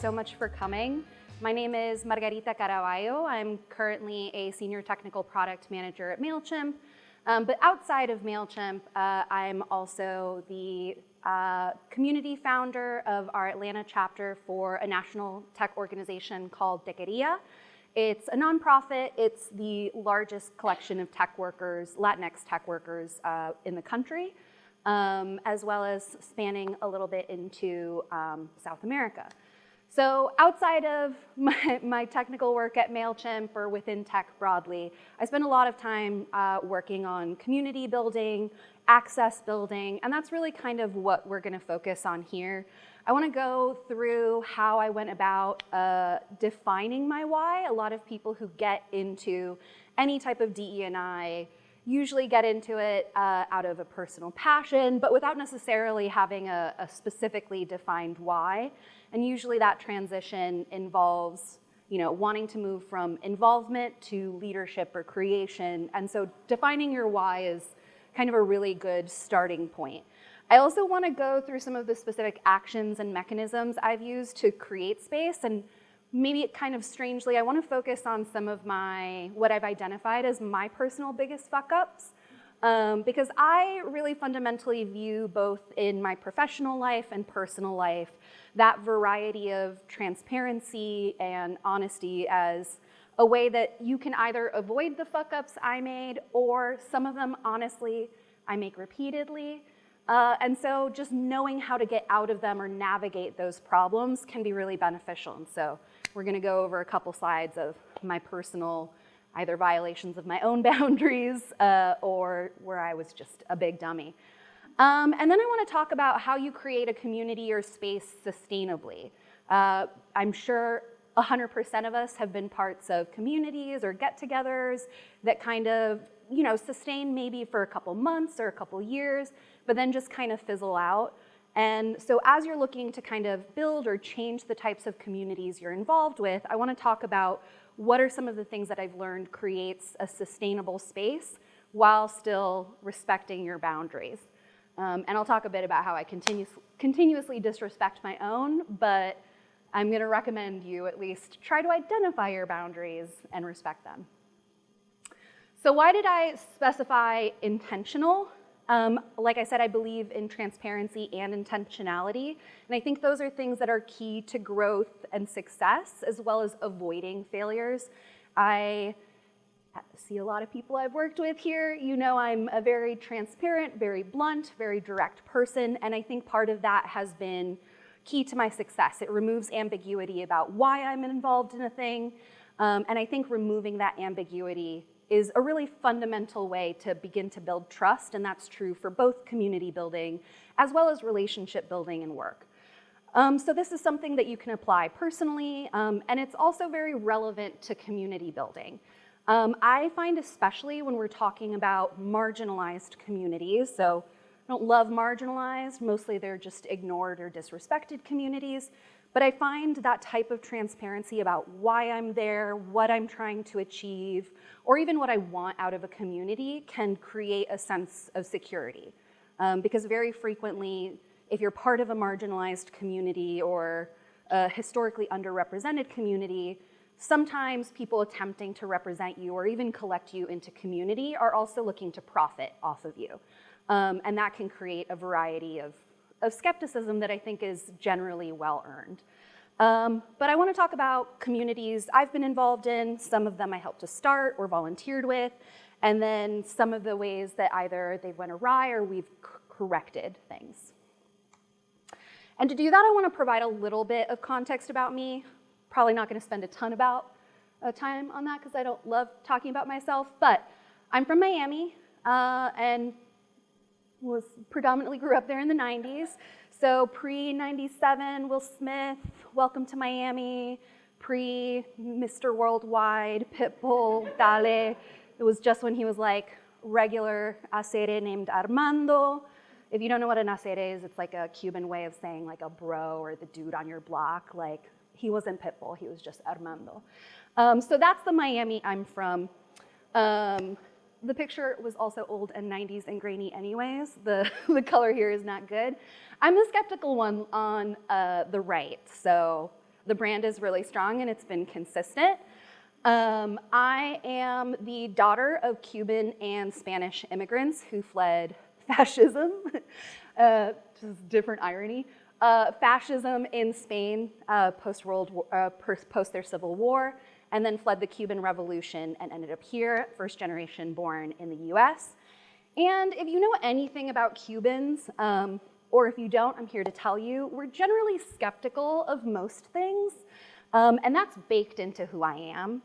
so much for coming. My name is Margarita Caraballo. I'm currently a senior technical product manager at MailChimp. But outside of MailChimp, I'm also the community founder of our Atlanta chapter for a national tech organization called Tequeria. It's a nonprofit. It's the largest collection of tech workers, Latinx tech workers in the country, as well as spanning a little bit into South America. So outside of my technical work at MailChimp or within tech broadly, I spend a lot of time working on community building, access building, and that's really kind of what we're going to focus on here. I want to go through how I went about defining my why. A lot of people who get into any type of DE&I usually get into it out of a personal passion, but without necessarily having a specifically defined why. And usually that transition involves, wanting to move from involvement to leadership or creation. And so defining your why is kind of a really good starting point. I also want to go through some of the specific actions and mechanisms I've used to create space, and maybe kind of strangely, I want to focus on some of what I've identified as my personal biggest fuck-ups, because I really fundamentally view both in my professional life and personal life that variety of transparency and honesty as a way that you can either avoid the fuck-ups I made, or some of them, honestly, I make repeatedly. And so just knowing how to get out of them or navigate those problems can be really beneficial. And so we're going to go over a couple slides of my personal either violations of my own boundaries or where I was just a big dummy. And then I want to talk about how you create a community or space sustainably. I'm sure 100% of us have been parts of communities or get-togethers that kind of, sustain maybe for a couple months or a couple years, but then just kind of fizzle out. And so as you're looking to kind of build or change the types of communities you're involved with, I want to talk about what are some of the things that I've learned creates a sustainable space while still respecting your boundaries. And I'll talk a bit about how I continuously disrespect my own, but I'm going to recommend you at least try to identify your boundaries and respect them. So why did I specify intentional? Like I said, I believe in transparency and intentionality, and I think those are things that are key to growth and success, as well as avoiding failures. I see a lot of people I've worked with here. I'm a very transparent, very blunt, very direct person, and I think part of that has been key to my success. It removes ambiguity about why I'm involved in a thing, and I think removing that ambiguity is a really fundamental way to begin to build trust, and that's true for both community building as well as relationship building and work. So this is something that you can apply personally, and it's also very relevant to community building. I find especially when we're talking about marginalized communities, so I don't love marginalized, mostly they're just ignored or disrespected communities, but I find that type of transparency about why I'm there, what I'm trying to achieve, or even what I want out of a community can create a sense of security. Because very frequently, if you're part of a marginalized community or a historically underrepresented community, sometimes people attempting to represent you or even collect you into community are also looking to profit off of you. And that can create a variety of skepticism that I think is generally well-earned. But I want to talk about communities I've been involved in. Some of them I helped to start or volunteered with, and then some of the ways that either they went awry or we've corrected things. And to do that, I want to provide a little bit of context about me. Probably not going to spend a ton about time on that because I don't love talking about myself, but I'm from Miami and predominantly grew up there in the 90s. So pre-97, Will Smith, Welcome to Miami, pre-Mr. Worldwide, Pitbull, Dale. It was just when he was like regular acere named Armando. If you don't know what an acere is, it's like a Cuban way of saying like a bro or the dude on your block. Like he wasn't Pitbull, he was just Armando. So that's the Miami I'm from. The picture was also old and 90s and grainy anyways. The color here is not good. I'm the skeptical one on the right. So The brand is really strong and it's been consistent. I am the daughter of Cuban and Spanish immigrants who fled fascism, just different irony. Fascism in Spain post their civil war, and then fled the Cuban Revolution and ended up here, first generation born in the US. And if you know anything about Cubans, or if you don't, I'm here to tell you, we're generally skeptical of most things, and that's baked into who I am.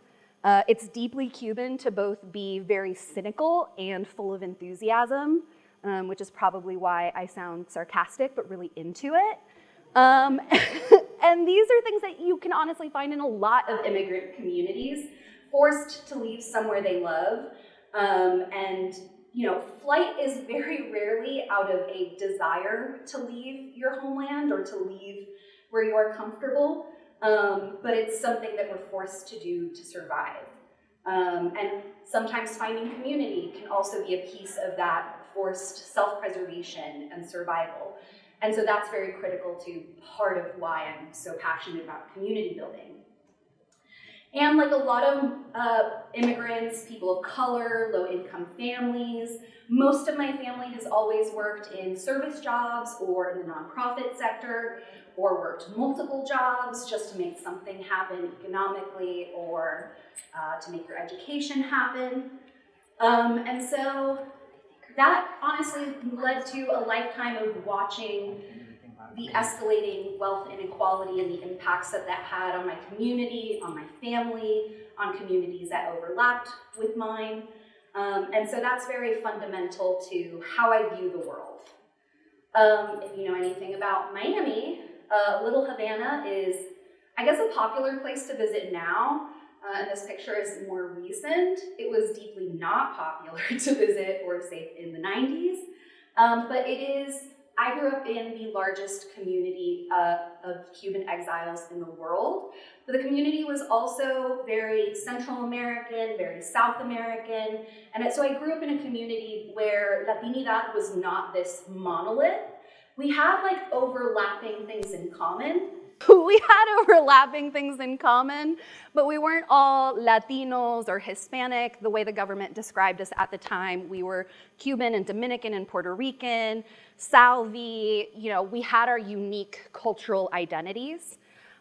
It's deeply Cuban to both be very cynical and full of enthusiasm, which is probably why I sound sarcastic, but really into it. And these are things that you can honestly find in a lot of immigrant communities, forced to leave somewhere they love. And flight is very rarely out of a desire to leave your homeland or to leave where you are comfortable, but it's something that we're forced to do to survive. And sometimes finding community can also be a piece of that forced self-preservation and survival. And so that's very critical to part of why I'm so passionate about community building. And like a lot of immigrants, people of color, low-income families, most of my family has always worked in service jobs or in the nonprofit sector, or worked multiple jobs just to make something happen economically or to make your education happen. And so that honestly led to a lifetime of watching the escalating wealth inequality and the impacts that that had on my community, on my family, on communities that overlapped with mine. And so that's very fundamental to how I view the world. If you know anything about Miami, Little Havana is, I guess, a popular place to visit now. And this picture is more recent. It was deeply not popular to visit or safe in the 90s. But it is, I grew up in the largest community of Cuban exiles in the world. But the community was also very Central American, very South American. And so I grew up in a community where Latinidad was not this monolith. We had like overlapping things in common. We had overlapping things in common, but we weren't all Latinos or Hispanic the way the government described us at the time. We were Cuban and Dominican and Puerto Rican, Salvi, we had our unique cultural identities.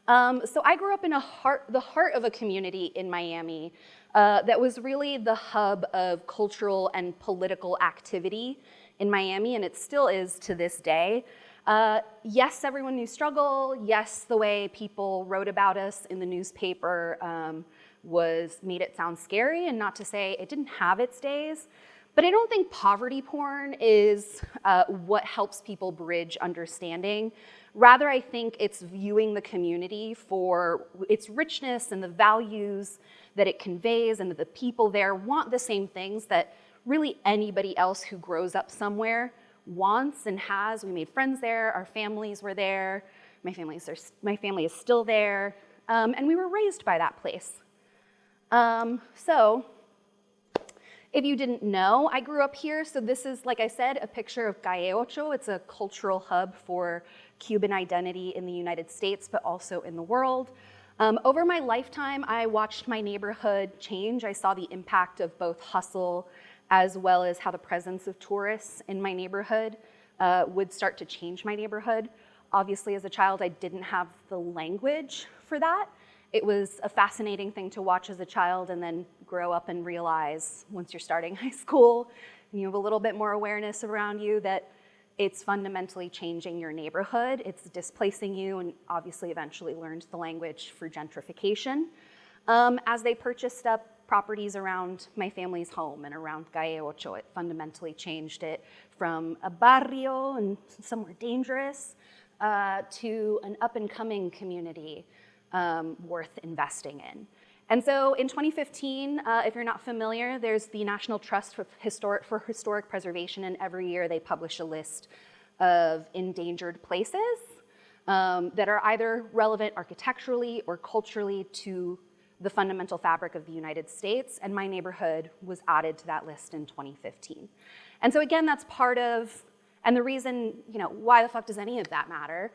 So I grew up in the heart of a community in Miami that was really the hub of cultural and political activity in Miami, and it still is to this day. Yes, everyone knew struggle. Yes, the way people wrote about us in the newspaper made it sound scary, and not to say it didn't have its days. But I don't think poverty porn is what helps people bridge understanding. Rather, I think it's viewing the community for its richness and the values that it conveys, and that the people there want the same things that really anybody else who grows up somewhere wants and has. We made friends there, our families were there, my family is still there, and we were raised by that place. So if you didn't know, I grew up here, so this is, like I said, a picture of Calle Ocho. It's a cultural hub for Cuban identity in the United States, but also in the world. Over my lifetime, I watched my neighborhood change. I saw the impact of both hustle as well as how the presence of tourists in my neighborhood would start to change my neighborhood. Obviously, as a child, I didn't have the language for that. It was a fascinating thing to watch as a child and then grow up and realize once you're starting high school and you have a little bit more awareness around you that it's fundamentally changing your neighborhood. It's displacing you, and obviously eventually learned the language for gentrification. As they purchased up properties around my family's home and around Calle Ocho, it fundamentally changed it from a barrio and somewhere dangerous to an up-and-coming community worth investing in. And so in 2015, if you're not familiar, there's the National Trust for Historic Preservation, and every year they publish a list of endangered places that are either relevant architecturally or culturally to the fundamental fabric of the United States, and my neighborhood was added to that list in 2015. And so again, that's part of, and the reason, why the fuck does any of that matter?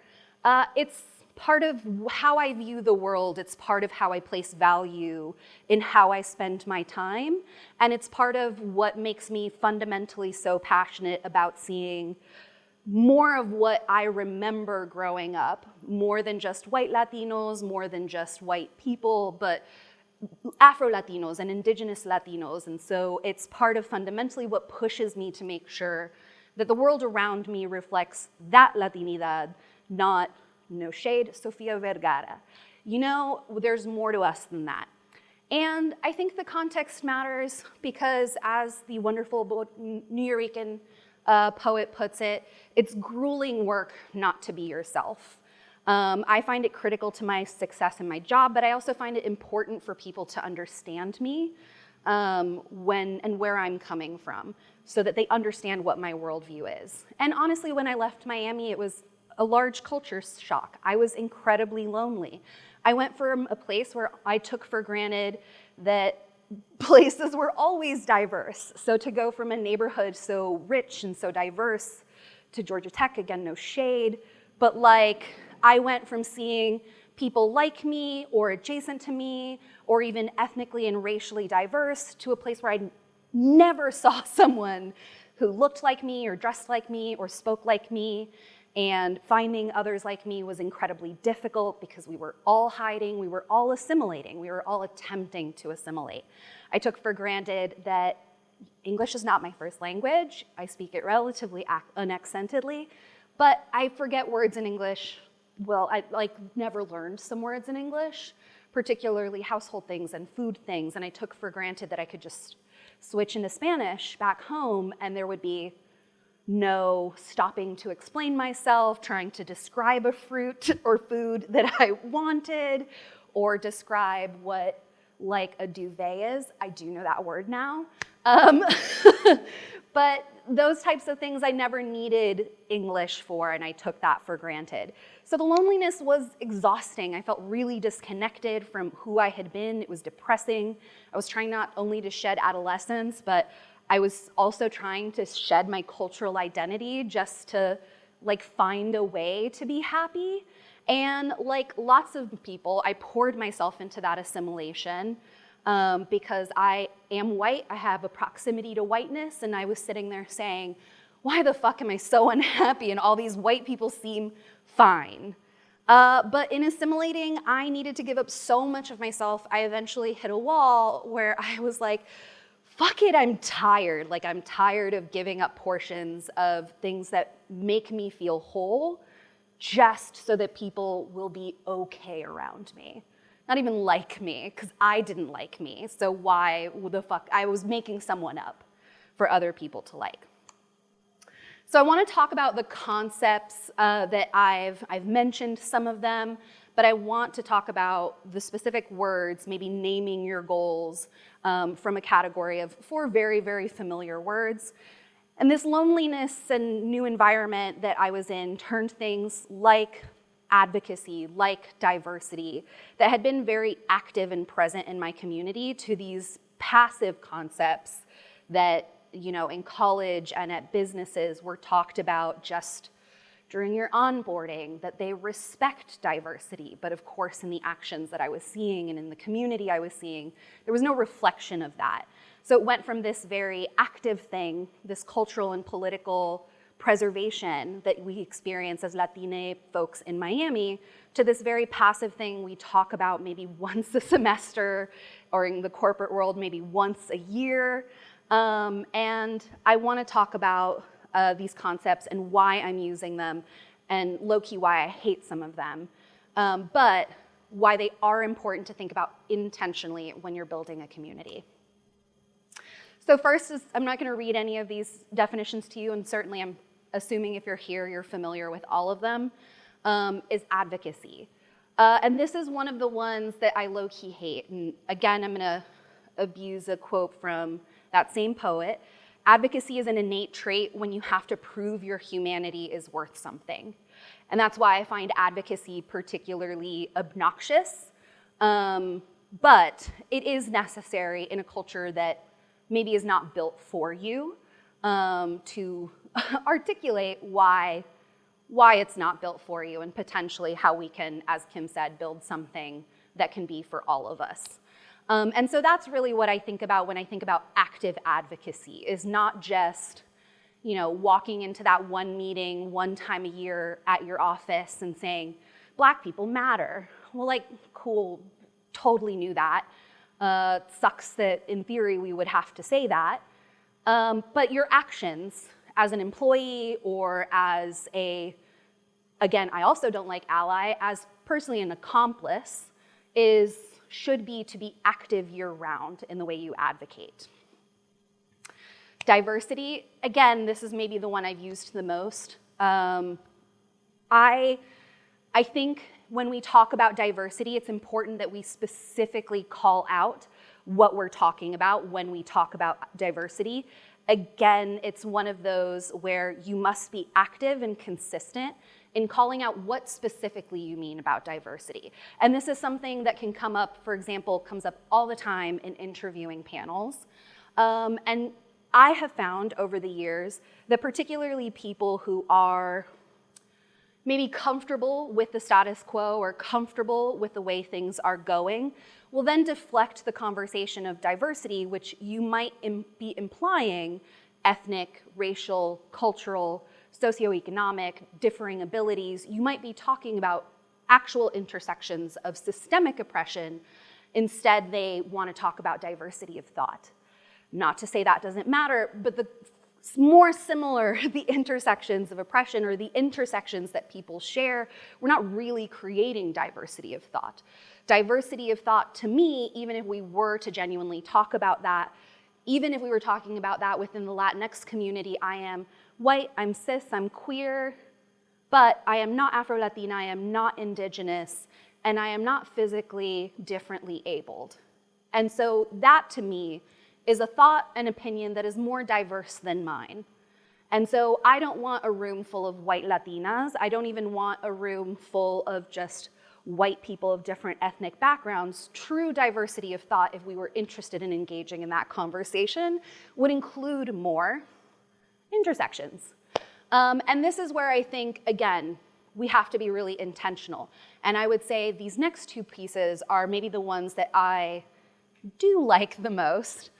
It's part of how I view the world. It's part of how I place value in how I spend my time. And it's part of what makes me fundamentally so passionate about seeing more of what I remember growing up, more than just white Latinos, more than just white people, but Afro-Latinos and indigenous Latinos. And so it's part of fundamentally what pushes me to make sure that the world around me reflects that Latinidad, not, no shade, Sofia Vergara. You know, there's more to us than that. And I think the context matters because, as the wonderful Nuyorican poet puts it, it's grueling work not to be yourself. I find it critical to my success in my job, but I also find it important for people to understand me when and where I'm coming from, so that they understand what my worldview is. And honestly, when I left Miami, it was a large culture shock. I was incredibly lonely. I went from a place where I took for granted that places were always diverse. So to go from a neighborhood so rich and so diverse to Georgia Tech, again, no shade, but like I went from seeing people like me or adjacent to me or even ethnically and racially diverse to a place where I never saw someone who looked like me or dressed like me or spoke like me. And finding others like me was incredibly difficult because we were all hiding, we were all assimilating, we were all attempting to assimilate. I took for granted that English is not my first language. I speak it relatively unaccentedly, but I forget words in English. Well, I never learned some words in English, particularly household things and food things, and I took for granted that I could just switch into Spanish back home and there would be no stopping to explain myself, trying to describe a fruit or food that I wanted, or describe what like a duvet is. I do know that word now. But those types of things I never needed English for, and I took that for granted. So the loneliness was exhausting. I felt really disconnected from who I had been. It was depressing. I was trying not only to shed adolescence, but I was also trying to shed my cultural identity just to like find a way to be happy. And like lots of people, I poured myself into that assimilation because I am white, I have a proximity to whiteness, and I was sitting there saying, why the fuck am I so unhappy and all these white people seem fine? But in assimilating, I needed to give up so much of myself, I eventually hit a wall where I was like, fuck it, I'm tired. Like, I'm tired of giving up portions of things that make me feel whole just so that people will be okay around me. Not even like me, because I didn't like me. So why the fuck? I was making someone up for other people to like. So I want to talk about the concepts that I've mentioned some of them, but I want to talk about the specific words, maybe naming your goals from a category of 4 very, very familiar words. And this loneliness and new environment that I was in turned things like advocacy, like diversity, that had been very active and present in my community to these passive concepts that, you know, in college and at businesses were talked about just during your onboarding, that they respect diversity. But of course, in the actions that I was seeing and in the community I was seeing, there was no reflection of that. So it went from this very active thing, this cultural and political preservation that we experience as Latina folks in Miami, to this very passive thing we talk about maybe once a semester, or in the corporate world, maybe once a year. And I want to talk about these concepts and why I'm using them, and low-key why I hate some of them, but why they are important to think about intentionally when you're building a community. So first is, I'm not going to read any of these definitions to you, and certainly I'm assuming if you're here, you're familiar with all of them, is advocacy. And this is one of the ones that I low-key hate. And again, I'm going to abuse a quote from that same poet. Advocacy is an innate trait when you have to prove your humanity is worth something. And that's why I find advocacy particularly obnoxious. But it is necessary in a culture that maybe is not built for you to articulate why why it's not built for you, and potentially how we can, as Kim said, build something that can be for all of us. And so that's really what I think about when I think about active advocacy, is not just, you know, walking into that one meeting one time a year at your office and saying, Black people matter. Well, like, cool, totally knew that. Sucks that in theory we would have to say that. But your actions as an employee or as again, I also don't like ally, as personally an accomplice, should be to be active year-round in the way you advocate. Diversity, again, this is maybe the one I've used the most. I think when we talk about diversity, it's important that we specifically call out what we're talking about when we talk about diversity. Again, it's one of those where you must be active and consistent in calling out what specifically you mean about diversity. And this is something that can come up, for example, comes up all the time in interviewing panels. And I have found over the years that particularly people who are maybe comfortable with the status quo or comfortable with the way things are going will then deflect the conversation of diversity, which you might be implying ethnic, racial, cultural, socioeconomic, differing abilities. You might be talking about actual intersections of systemic oppression. Instead, they want to talk about diversity of thought. Not to say that doesn't matter, but the more similar the intersections of oppression or the intersections that people share, we're not really creating diversity of thought. Diversity of thought, to me, even if we were to genuinely talk about that, even if we were talking about that within the Latinx community, I am white, I'm cis, I'm queer, but I am not Afro-Latina, I am not indigenous, and I am not physically differently abled. And so that, to me, is a thought and opinion that is more diverse than mine. And so I don't want a room full of white Latinas. I don't even want a room full of just white people of different ethnic backgrounds. True diversity of thought, if we were interested in engaging in that conversation, would include more intersections. And this is where I think, again, we have to be really intentional. And I would say these next two pieces are maybe the ones that I do like the most,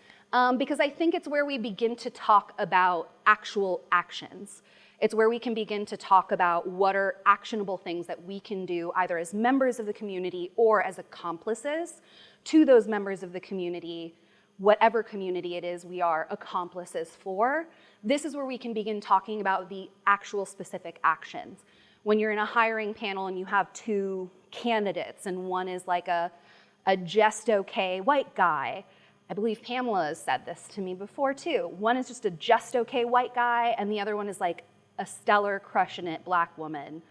because I think it's where we begin to talk about actual actions. It's where we can begin to talk about what are actionable things that we can do either as members of the community or as accomplices to those members of the community, whatever community it is we are accomplices for. This is where we can begin talking about the actual specific actions. When you're in a hiring panel and you have two candidates and one is like a just okay white guy, I believe Pamela has said this to me before too. One is just a just okay white guy and the other one is like a stellar crushing it Black woman,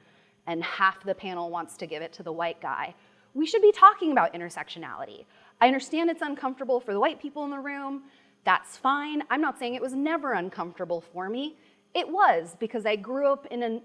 and half the panel wants to give it to the white guy. We should be talking about intersectionality. I understand it's uncomfortable for the white people in the room. That's fine. I'm not saying it was never uncomfortable for me. It was, because I grew up in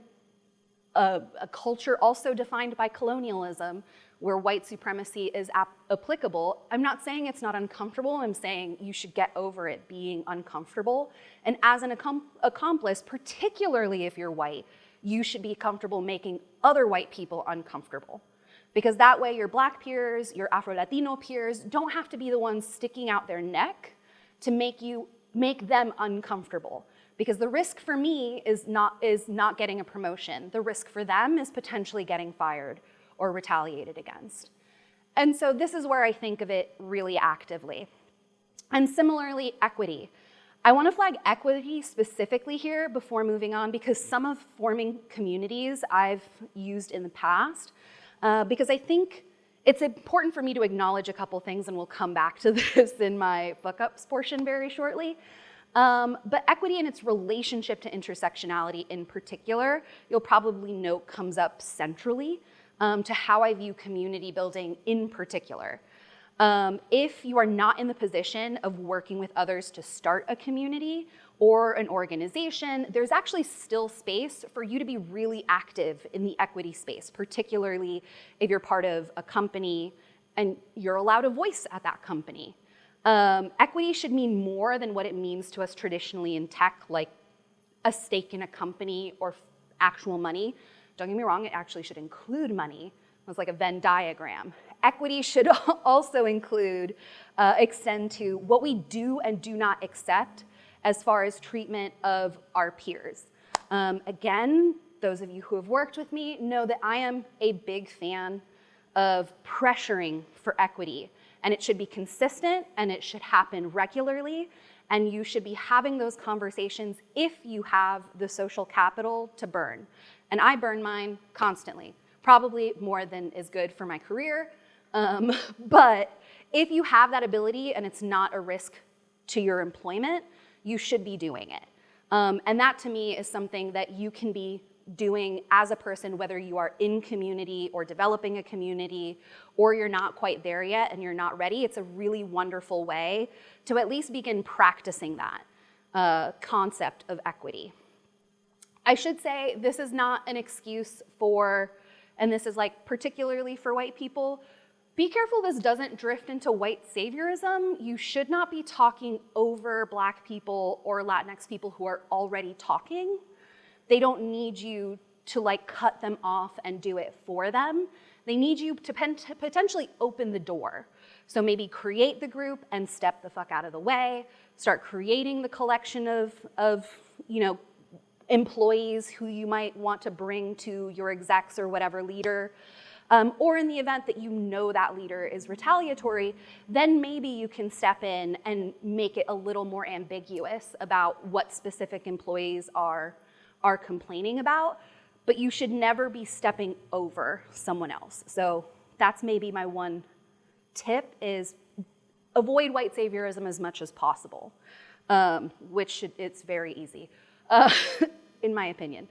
a culture also defined by colonialism, where white supremacy is applicable. I'm not saying it's not uncomfortable. I'm saying you should get over it being uncomfortable. And as an accomplice, particularly if you're white, you should be comfortable making other white people uncomfortable. Because that way your Black peers, your Afro-Latino peers don't have to be the ones sticking out their neck to make them uncomfortable. Because the risk for me is not getting a promotion. The risk for them is potentially getting fired or retaliated against. And so this is where I think of it really actively. And similarly, equity. I want to flag equity specifically here before moving on, because some of forming communities I've used in the past, because I think it's important for me to acknowledge a couple things, and we'll come back to this in my book ups portion very shortly. But equity and its relationship to intersectionality in particular, you'll probably note comes up centrally to how I view community building in particular. If you are not in the position of working with others to start a community or an organization, there's actually still space for you to be really active in the equity space, particularly if you're part of a company and you're allowed a voice at that company. Equity should mean more than what it means to us traditionally in tech, like a stake in a company or actual money. Don't get me wrong, it actually should include money. It's like a Venn diagram. Equity should also extend to what we do and do not accept as far as treatment of our peers. Again, those of you who have worked with me know that I am a big fan of pressuring for equity, and it should be consistent and it should happen regularly, and you should be having those conversations if you have the social capital to burn. And I burn mine constantly, probably more than is good for my career, but if you have that ability and it's not a risk to your employment, you should be doing it. And that to me is something that you can be doing as a person, whether you are in community or developing a community, or you're not quite there yet and you're not ready. It's a really wonderful way to at least begin practicing that concept of equity. I should say this is not an excuse for, and this is like particularly for white people, be careful this doesn't drift into white saviorism. You should not be talking over Black people or Latinx people who are already talking. They don't need you to like cut them off and do it for them. They need you to potentially open the door. So maybe create the group and step the fuck out of the way, start creating the collection of employees who you might want to bring to your execs or whatever leader. Or in the event that you know that leader is retaliatory, then maybe you can step in and make it a little more ambiguous about what specific employees are complaining about, but you should never be stepping over someone else. So that's maybe my one tip is avoid white saviorism as much as possible, it's very easy, in my opinion.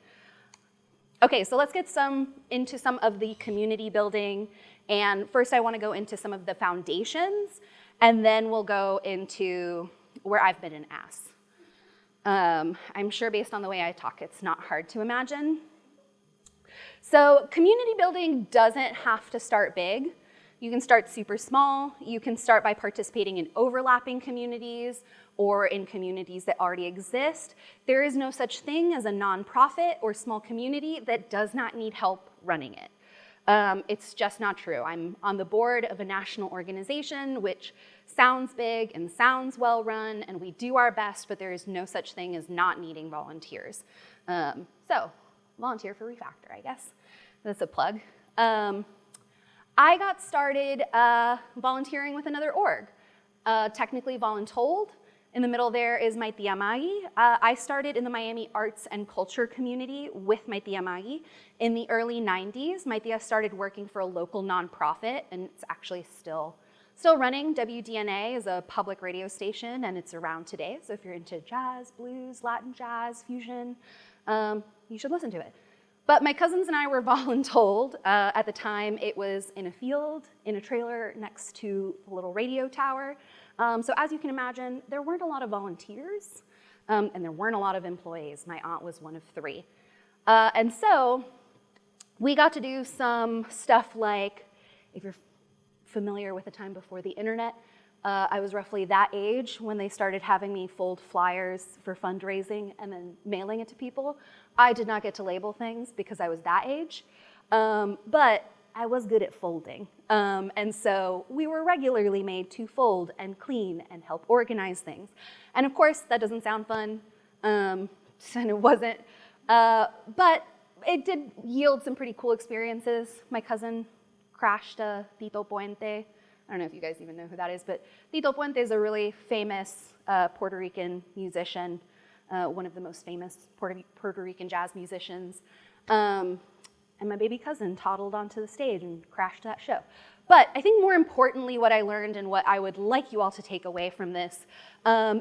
Okay, so let's get into some of the community building. And first I wanna go into some of the foundations, and then we'll go into where I've been an ass. I'm sure based on the way I talk, it's not hard to imagine. So community building doesn't have to start big. You can start super small. You can start by participating in overlapping communities or in communities that already exist. There is no such thing as a nonprofit or small community that does not need help running it. It's just not true. I'm on the board of a national organization, which sounds big and sounds well run, and we do our best, but there is no such thing as not needing volunteers. So, volunteer for Refactor, I guess. That's a plug. I got started volunteering with another org, technically voluntold. In the middle there is Maitia Magi. I started in the Miami arts and culture community with Maitia Magi. In the early 90s, Maitia started working for a local nonprofit, and it's actually still running. WDNA is a public radio station, and it's around today. So if you're into jazz, blues, Latin jazz, fusion, you should listen to it. But my cousins and I were voluntold. At the time, it was in a field, in a trailer next to a little radio tower. So as you can imagine, there weren't a lot of volunteers, and there weren't a lot of employees. My aunt was one of 3. And so we got to do some stuff like, if you're familiar with the time before the internet, I was roughly that age when they started having me fold flyers for fundraising and then mailing it to people. I did not get to label things because I was that age, but I was good at folding. And so we were regularly made to fold and clean and help organize things. And of course, that doesn't sound fun, and it wasn't, but it did yield some pretty cool experiences. My cousin crashed a Tito Puente. I don't know if you guys even know who that is, but Tito Puente is a really famous Puerto Rican musician, one of the most famous Puerto Rican jazz musicians. And my baby cousin toddled onto the stage and crashed that show. But I think more importantly, what I learned and what I would like you all to take away from this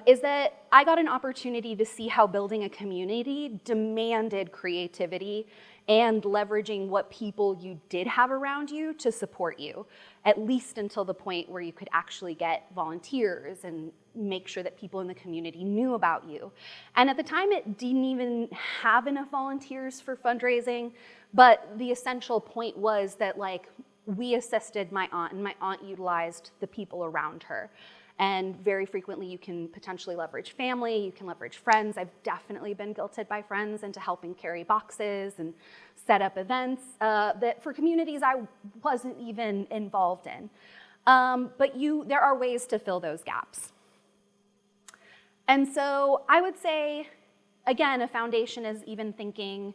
is that I got an opportunity to see how building a community demanded creativity and leveraging what people you did have around you to support you, at least until the point where you could actually get volunteers and make sure that people in the community knew about you. And at the time, it didn't even have enough volunteers for fundraising, but the essential point was that we assisted my aunt, and my aunt utilized the people around her. And very frequently you can potentially leverage family, you can leverage friends. I've definitely been guilted by friends into helping carry boxes and set up events that for communities I wasn't even involved in. But there are ways to fill those gaps. And so I would say, again, a foundation is even thinking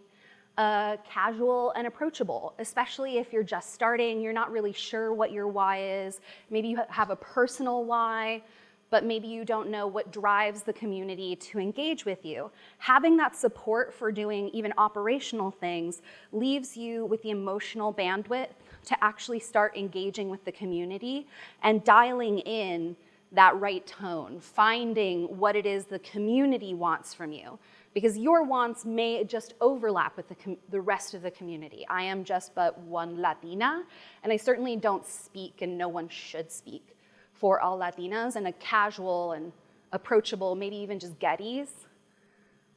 casual and approachable, especially if you're just starting, you're not really sure what your why is. Maybe you have a personal why, but maybe you don't know what drives the community to engage with you. Having that support for doing even operational things leaves you with the emotional bandwidth to actually start engaging with the community and dialing in that right tone, finding what it is the community wants from you. Because your wants may just overlap with the rest of the community. I am just but one Latina, and I certainly don't speak, and no one should speak, for all Latinas, and a casual and approachable, maybe even just getties.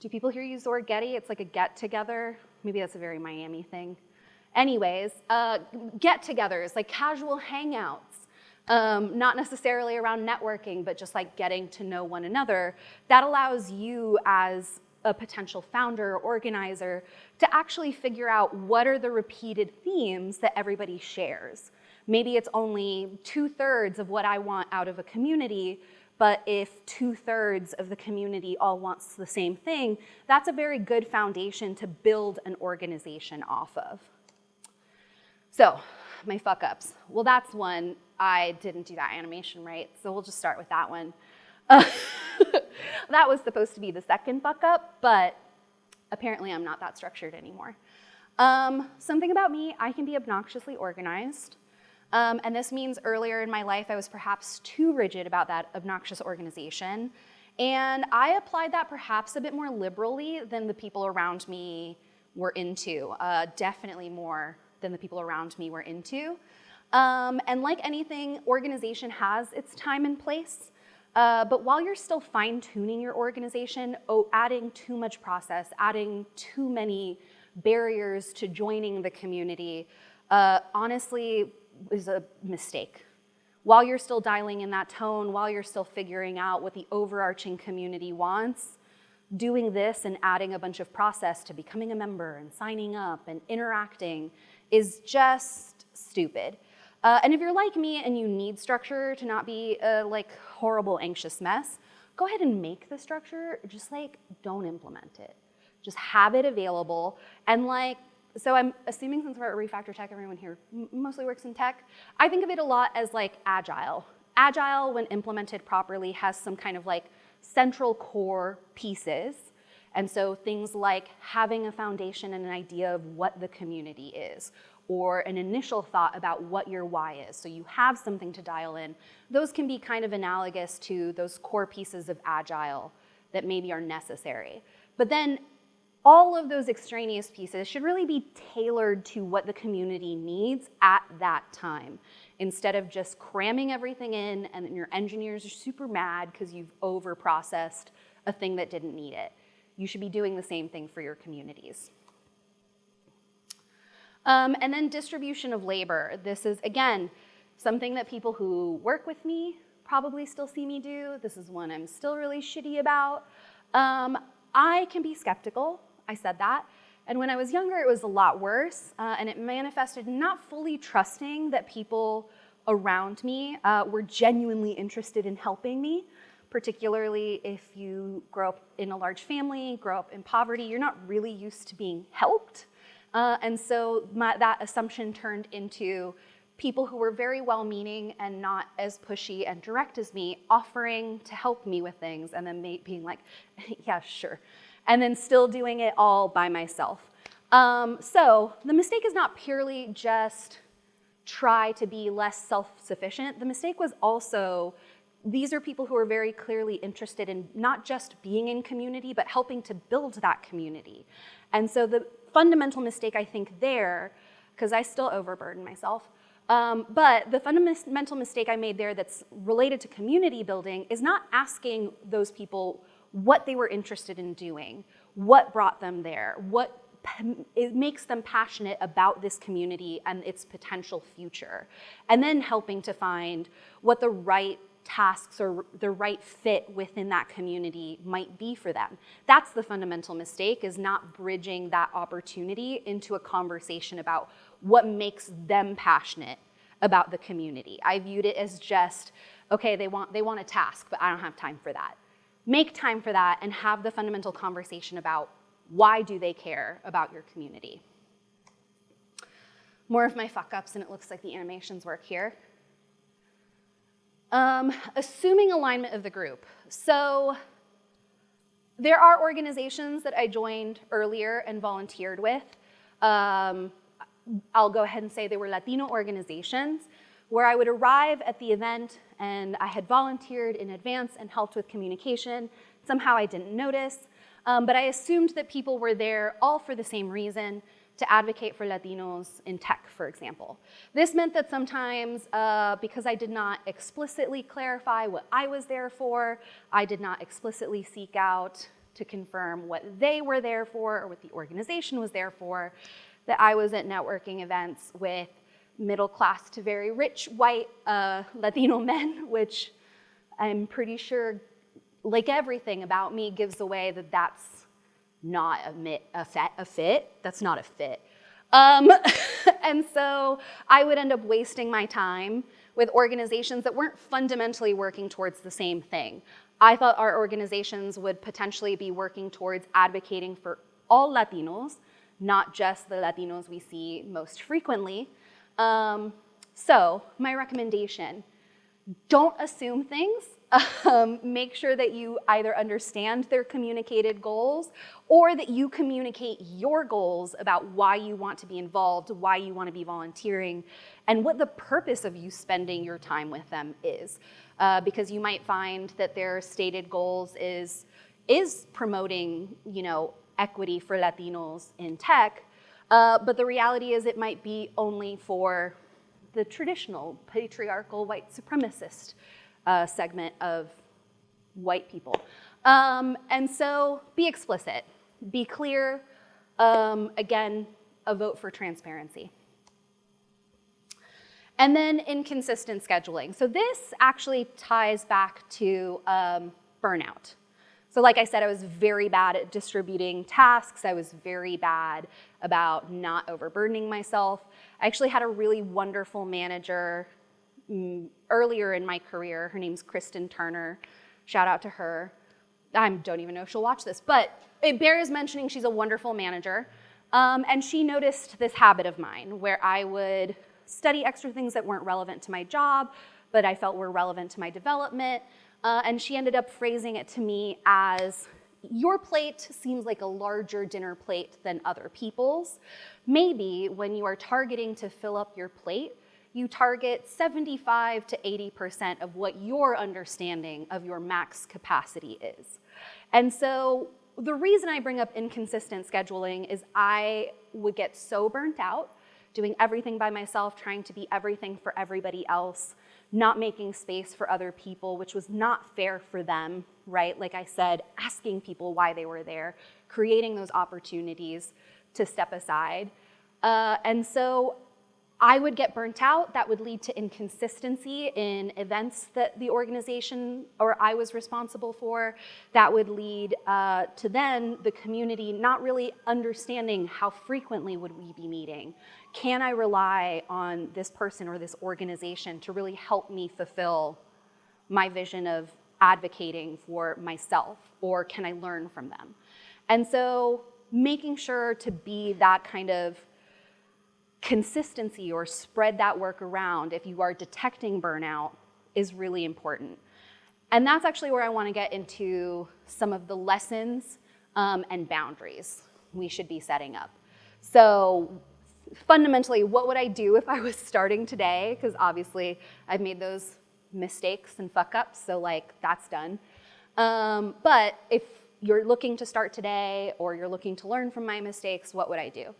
Do people here use the word getty? It's like a get-together. Maybe that's a very Miami thing. Anyways, get-togethers, like casual hangouts, not necessarily around networking, but just like getting to know one another. That allows you as a potential founder or organizer to actually figure out what are the repeated themes that everybody shares. Maybe it's only 2/3 of what I want out of a community, but if 2/3 of the community all wants the same thing, that's a very good foundation to build an organization off of. So, my fuck ups. Well, that's one. I didn't do that animation right, so we'll just start with that one. That was supposed to be the second fuck up, but apparently I'm not that structured anymore. Something about me, I can be obnoxiously organized. And this means earlier in my life, I was perhaps too rigid about that obnoxious organization. And I applied that perhaps a bit more liberally than the people around me were into, definitely more than the people around me were into. And like anything, organization has its time and place. But while you're still fine-tuning your organization, adding too much process, adding too many barriers to joining the community, honestly is a mistake. While you're still dialing in that tone, while you're still figuring out what the overarching community wants, doing this and adding a bunch of process to becoming a member and signing up and interacting is just stupid. And if you're like me and you need structure to not be a horrible anxious mess, go ahead and make the structure, just don't implement it. Just have it available. And so I'm assuming since we're at Refactor Tech, everyone here mostly works in tech, I think of it a lot as agile. Agile, when implemented properly, has some kind of central core pieces. And so things like having a foundation and an idea of what the community is, or an initial thought about what your why is, so you have something to dial in. Those can be kind of analogous to those core pieces of Agile that maybe are necessary. But then all of those extraneous pieces should really be tailored to what the community needs at that time, instead of just cramming everything in and then your engineers are super mad because you've over-processed a thing that didn't need it. You should be doing the same thing for your communities. And then distribution of labor. This is, again, something that people who work with me probably still see me do. This is one I'm still really shitty about. I can be skeptical, I said that. And when I was younger, it was a lot worse. And it manifested not fully trusting that people around me were genuinely interested in helping me. Particularly if you grow up in a large family, grow up in poverty, you're not really used to being helped. And so that assumption turned into people who were very well-meaning and not as pushy and direct as me, offering to help me with things, and then being like, yeah, sure. And then still doing it all by myself. So the mistake is not purely just try to be less self-sufficient. The mistake was also, these are people who are very clearly interested in not just being in community, but helping to build that community. And so the fundamental mistake, I think, there, because I still overburden myself, but the fundamental mistake I made there that's related to community building is not asking those people what they were interested in doing, what brought them there, what it makes them passionate about this community and its potential future, and then helping to find what the right tasks or the right fit within that community might be for them. That's the fundamental mistake, is not bridging that opportunity into a conversation about what makes them passionate about the community. I viewed it as just, okay, they want a task, but I don't have time for that. Make time for that and have the fundamental conversation about why do they care about your community. More of my fuck-ups, and it looks like the animations work here. Assuming alignment of the group. So there are organizations that I joined earlier and volunteered with. I'll go ahead and say they were Latino organizations where I would arrive at the event and I had volunteered in advance and helped with communication. Somehow I didn't notice, but I assumed that people were there all for the same reason, to advocate for Latinos in tech, for example. This meant that sometimes, because I did not explicitly clarify what I was there for, I did not explicitly seek out to confirm what they were there for or what the organization was there for, that I was at networking events with middle class to very rich white Latino men, which I'm pretty sure, like everything about me, gives away that that's not a fit. That's not a fit. And so I would end up wasting my time with organizations that weren't fundamentally working towards the same thing. I thought our organizations would potentially be working towards advocating for all Latinos, not just the Latinos we see most frequently. So my recommendation, don't assume things. Make sure that you either understand their communicated goals or that you communicate your goals about why you want to be involved, why you want to be volunteering, and what the purpose of you spending your time with them is. Because you might find that their stated goals is promoting, equity for Latinos in tech, but the reality is it might be only for the traditional patriarchal white supremacist segment of white people. And so be explicit, be clear. Again, a vote for transparency. And then inconsistent scheduling. So this actually ties back to burnout. So like I said, I was very bad at distributing tasks. I was very bad about not overburdening myself. I actually had a really wonderful manager earlier in my career. Her name's Kristen Turner. Shout out to her. I don't even know if she'll watch this, but it bears mentioning she's a wonderful manager. And she noticed this habit of mine where I would study extra things that weren't relevant to my job, but I felt were relevant to my development. And she ended up phrasing it to me as, your plate seems like a larger dinner plate than other people's. Maybe when you are targeting to fill up your plate, you target 75 to 80% of what your understanding of your max capacity is. And so the reason I bring up inconsistent scheduling is I would get so burnt out doing everything by myself, trying to be everything for everybody else, not making space for other people, which was not fair for them, right? Like I said, asking people why they were there, creating those opportunities to step aside. And so I would get burnt out. That would lead to inconsistency in events that the organization or I was responsible for. That would lead to then the community not really understanding how frequently would we be meeting. Can I rely on this person or this organization to really help me fulfill my vision of advocating for myself, or can I learn from them? And so making sure to be that kind of consistency or spread that work around if you are detecting burnout is really important. And that's actually where I want to get into some of the lessons and boundaries we should be setting up. So fundamentally, what would I do if I was starting today? Because obviously I've made those mistakes and fuck ups, so like that's done. But if you're looking to start today or you're looking to learn from my mistakes, what would I do?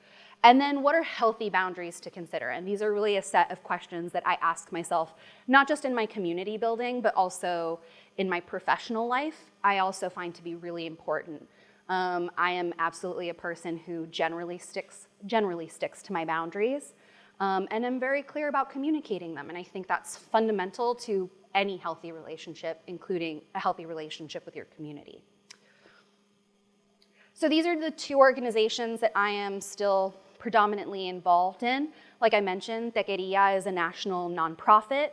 And then what are healthy boundaries to consider? And these are really a set of questions that I ask myself, not just in my community building, but also in my professional life, I also find to be really important. I am absolutely a person who generally sticks to my boundaries, and I'm very clear about communicating them. And I think that's fundamental to any healthy relationship, including a healthy relationship with your community. So these are the two organizations that I am still predominantly involved in. Like I mentioned, Tequeria is a national nonprofit.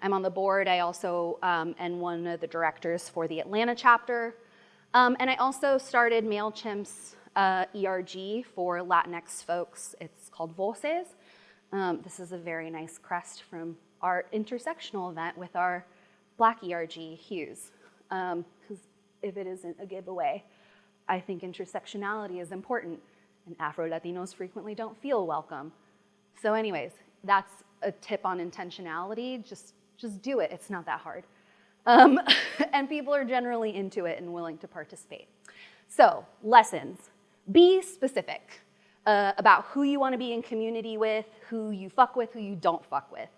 I'm on the board. I also am one of the directors for the Atlanta chapter. And I also started MailChimp's ERG for Latinx folks. It's called Voces. This is a very nice crest from our intersectional event with our Black ERG hues. Because if it isn't a giveaway, I think intersectionality is important, and Afro-Latinos frequently don't feel welcome. So anyways, that's a tip on intentionality. Just do it. It's not that hard. And people are generally into it and willing to participate. So, lessons. Be specific about who you want to be in community with, who you fuck with, who you don't fuck with,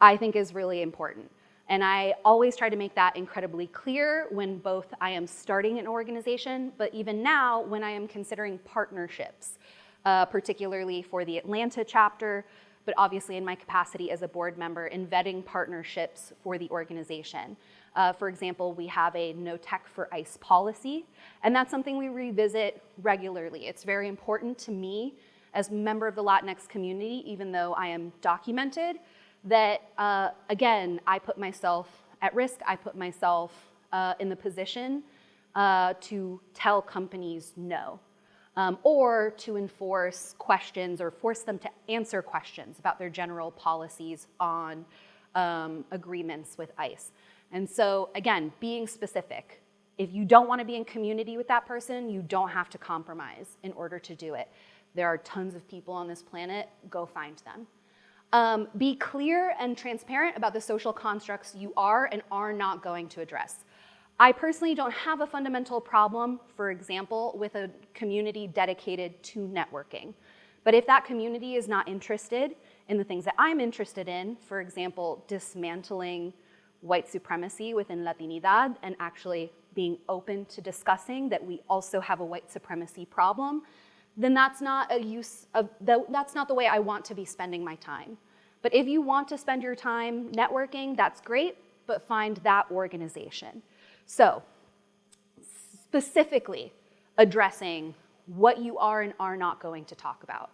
I think is really important. And I always try to make that incredibly clear when both I am starting an organization, but even now when I am considering partnerships, particularly for the Atlanta chapter, but obviously in my capacity as a board member in vetting partnerships for the organization. For example, we have a no tech for ICE policy, and that's something we revisit regularly. It's very important to me as a member of the Latinx community, even though I am documented, that again, I put myself at risk, I put myself in the position to tell companies no. Or to enforce questions or force them to answer questions about their general policies on agreements with ICE. And so again, being specific. If you don't want to be in community with that person, you don't have to compromise in order to do it. There are tons of people on this planet, go find them. Be clear and transparent about the social constructs you are and are not going to address. I personally don't have a fundamental problem, for example, with a community dedicated to networking. But if that community is not interested in the things that I'm interested in, for example, dismantling white supremacy within Latinidad and actually being open to discussing that we also have a white supremacy problem, then that's not that's not the way I want to be spending my time. But if you want to spend your time networking, that's great, but find that organization. So, specifically addressing what you are and are not going to talk about.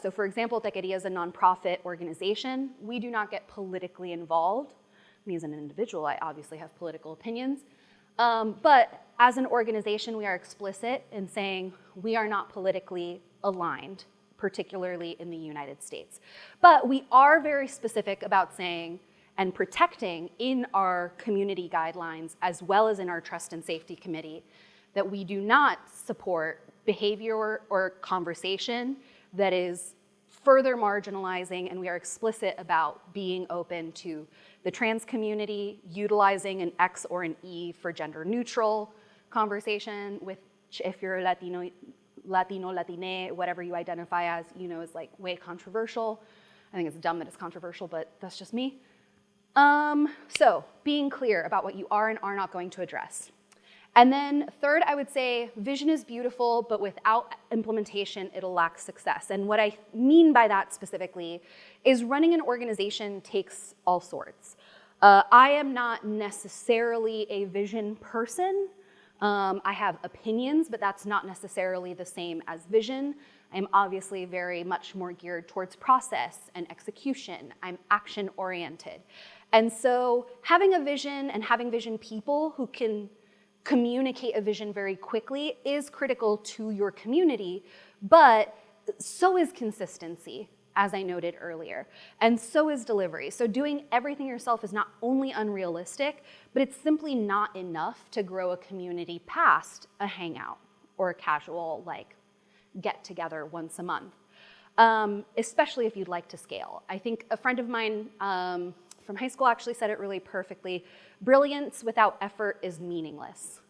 So for example, Tequeria is a nonprofit organization. We do not get politically involved. Me as an individual, I obviously have political opinions. But as an organization, we are explicit in saying we are not politically aligned, particularly in the United States. But we are very specific about saying and protecting in our community guidelines, as well as in our Trust and Safety Committee, that we do not support behavior or conversation that is further marginalizing, and we are explicit about being open to the trans community, utilizing an X or an E for gender neutral conversation, which if you're Latino, Latine, whatever you identify as, you know, is like way controversial. I think it's dumb that it's controversial, but that's just me. So being clear about what you are and are not going to address. And then third, I would say vision is beautiful, but without implementation, it'll lack success. And what I mean by that specifically is running an organization takes all sorts. I am not necessarily a vision person. I have opinions, but that's not necessarily the same as vision. I'm obviously very much more geared towards process and execution. I'm action-oriented. And so having a vision and having vision people who can communicate a vision very quickly is critical to your community, but so is consistency, as I noted earlier, and so is delivery. So doing everything yourself is not only unrealistic, but it's simply not enough to grow a community past a hangout or a casual get together once a month, especially if you'd like to scale. I think a friend of mine from high school actually said it really perfectly. Brilliance without effort is meaningless.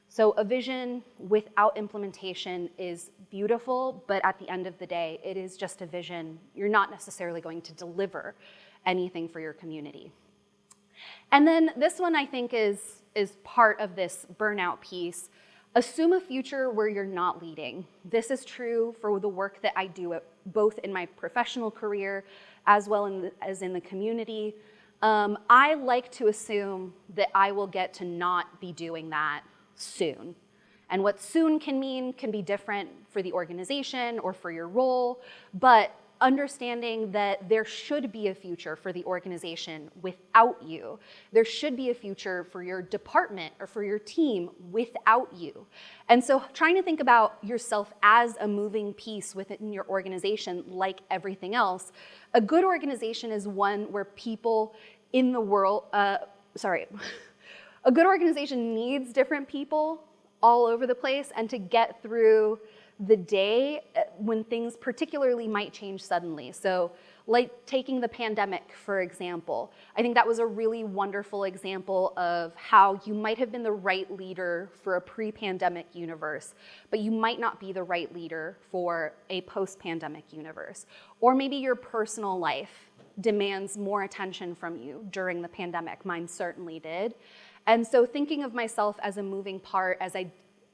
So a vision without implementation is beautiful, but at the end of the day, it is just a vision. You're not necessarily going to deliver anything for your community. And then this one I think is part of this burnout piece. Assume a future where you're not leading. This is true for the work that I do both in my professional career as well as in the community. I like to assume that I will get to not be doing that soon. And what soon can mean can be different for the organization or for your role, but understanding that there should be a future for the organization without you. There should be a future for your department or for your team without you. And so trying to think about yourself as a moving piece within your organization, like everything else, a good organization is one where people in the world, a good organization needs different people all over the place, and to get through the day when things particularly might change suddenly. So like taking the pandemic, for example, I think that was a really wonderful example of how you might have been the right leader for a pre-pandemic universe, but you might not be the right leader for a post-pandemic universe. Or maybe your personal life demands more attention from you during the pandemic. Mine certainly did. And so thinking of myself as a moving part,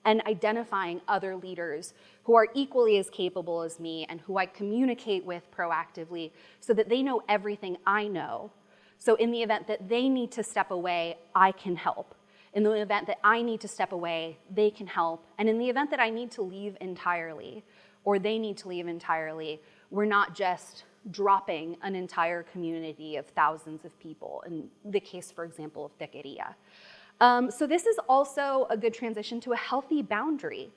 and identifying other leaders who are equally as capable as me and who I communicate with proactively so that they know everything I know. So in the event that they need to step away, I can help. In the event that I need to step away, they can help. And in the event that I need to leave entirely, or they need to leave entirely, we're not just dropping an entire community of thousands of people, in the case, for example, of Tequeria. So this is also a good transition to a healthy boundary.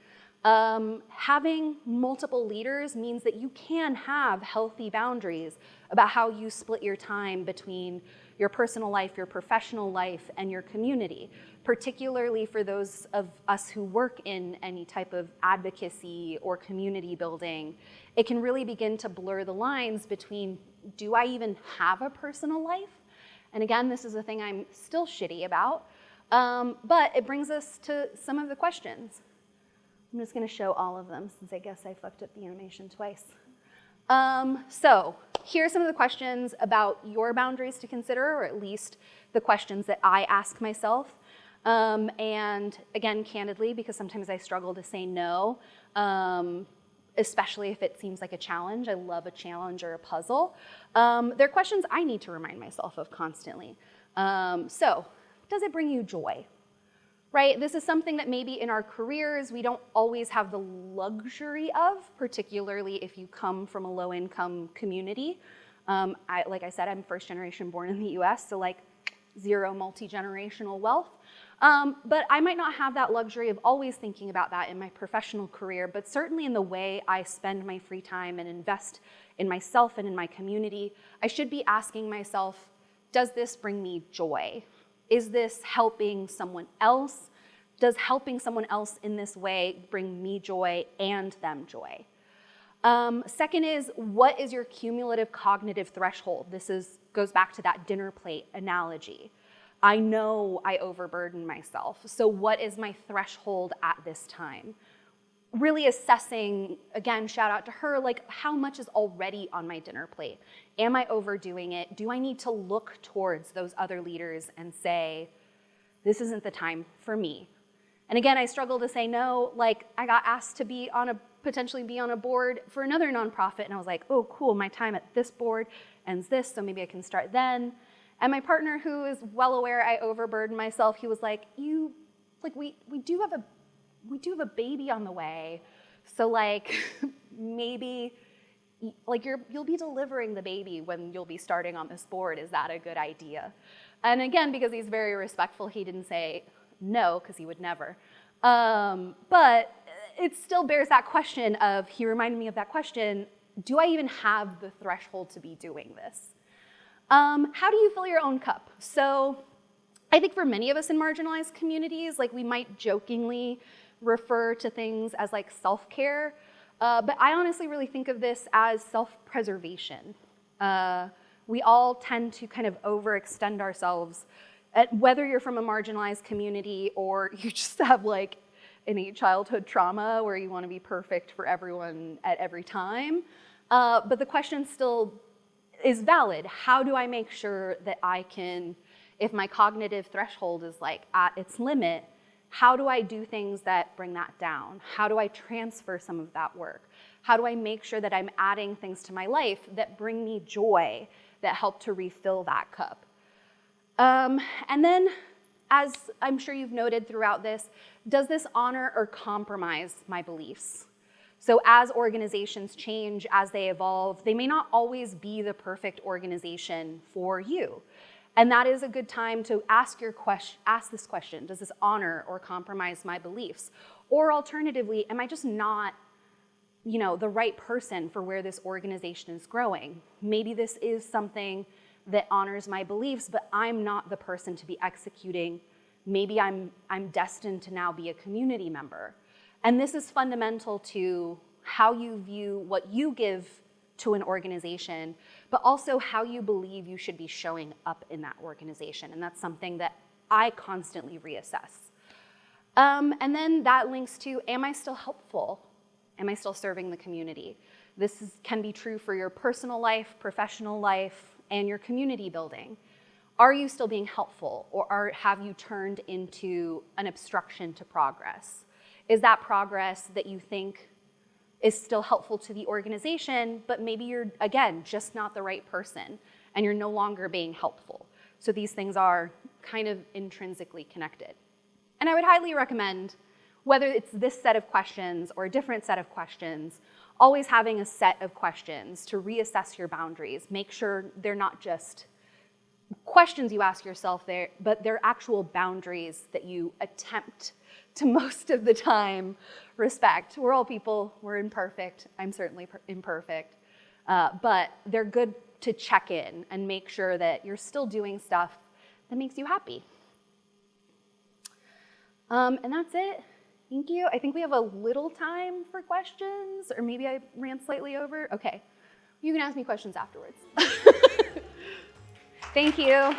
Having multiple leaders means that you can have healthy boundaries about how you split your time between your personal life, your professional life, and your community, particularly for those of us who work in any type of advocacy or community building. It can really begin to blur the lines between, do I even have a personal life? And again, this is a thing I'm still shitty about. But it brings us to some of the questions. I'm just going to show all of them since I guess I fucked up the animation twice. So here are some of the questions about your boundaries to consider, or at least the questions that I ask myself. And again, candidly, because sometimes I struggle to say no, especially if it seems like a challenge. I love a challenge or a puzzle. They're questions I need to remind myself of constantly. So, does it bring you joy? Right? This is something that maybe in our careers we don't always have the luxury of, particularly if you come from a low-income community. Like I said, I'm first generation born in the US, so like zero multi-generational wealth. But I might not have that luxury of always thinking about that in my professional career, but certainly in the way I spend my free time and invest in myself and in my community, I should be asking myself, does this bring me joy? Is this helping someone else? Does helping someone else in this way bring me joy and them joy? Second is, what is your cumulative cognitive threshold? This goes back to that dinner plate analogy. I know I overburden myself, so what is my threshold at this time? Really assessing, again, shout out to her, like how much is already on my dinner plate? Am I overdoing it? Do I need to look towards those other leaders and say, this isn't the time for me? And again, I struggle to say no. Like I got asked to potentially be on a board for another nonprofit, and I was like, oh cool, my time at this board ends this, so maybe I can start then. And my partner, who is well aware I overburden myself, he was like, we do have a baby on the way, so like maybe like you'll be delivering the baby when you'll be starting on this board. Is that a good idea? And again, because he's very respectful, he didn't say no, because he would never. But it still bears that question of, he reminded me of that question, do I even have the threshold to be doing this? How do you fill your own cup? So I think for many of us in marginalized communities, like we might jokingly refer to things as like self-care, but I honestly really think of this as self-preservation. We all tend to kind of overextend ourselves, whether you're from a marginalized community or you just have like innate childhood trauma where you want to be perfect for everyone at every time. But the question still is valid. How do I make sure that I can, if my cognitive threshold is like at its limit, how do I do things that bring that down? How do I transfer some of that work? How do I make sure that I'm adding things to my life that bring me joy, that help to refill that cup? And then, as I'm sure you've noted throughout this, does this honor or compromise my beliefs? So as organizations change, as they evolve, they may not always be the perfect organization for you. And that is a good time to ask this question, does this honor or compromise my beliefs? Or alternatively, am I just not the right person for where this organization is growing? Maybe this is something that honors my beliefs, but I'm not the person to be executing. Maybe I'm destined to now be a community member. And this is fundamental to how you view what you give to an organization, but also how you believe you should be showing up in that organization. And that's something that I constantly reassess. And then that links to, am I still helpful? Am I still serving the community? This can be true for your personal life, professional life, and your community building. Are you still being helpful, or have you turned into an obstruction to progress? Is that progress that you think is still helpful to the organization, but maybe you're, again, just not the right person, and you're no longer being helpful? So these things are kind of intrinsically connected. And I would highly recommend, whether it's this set of questions or a different set of questions, always having a set of questions to reassess your boundaries. Make sure they're not just questions you ask yourself there, but they're actual boundaries that you attempt to most of the time respect. We're all people, we're imperfect. I'm certainly imperfect. But they're good to check in and make sure that you're still doing stuff that makes you happy. And that's it. Thank you. I think we have a little time for questions, or maybe I ran slightly over. Okay, you can ask me questions afterwards. Thank you.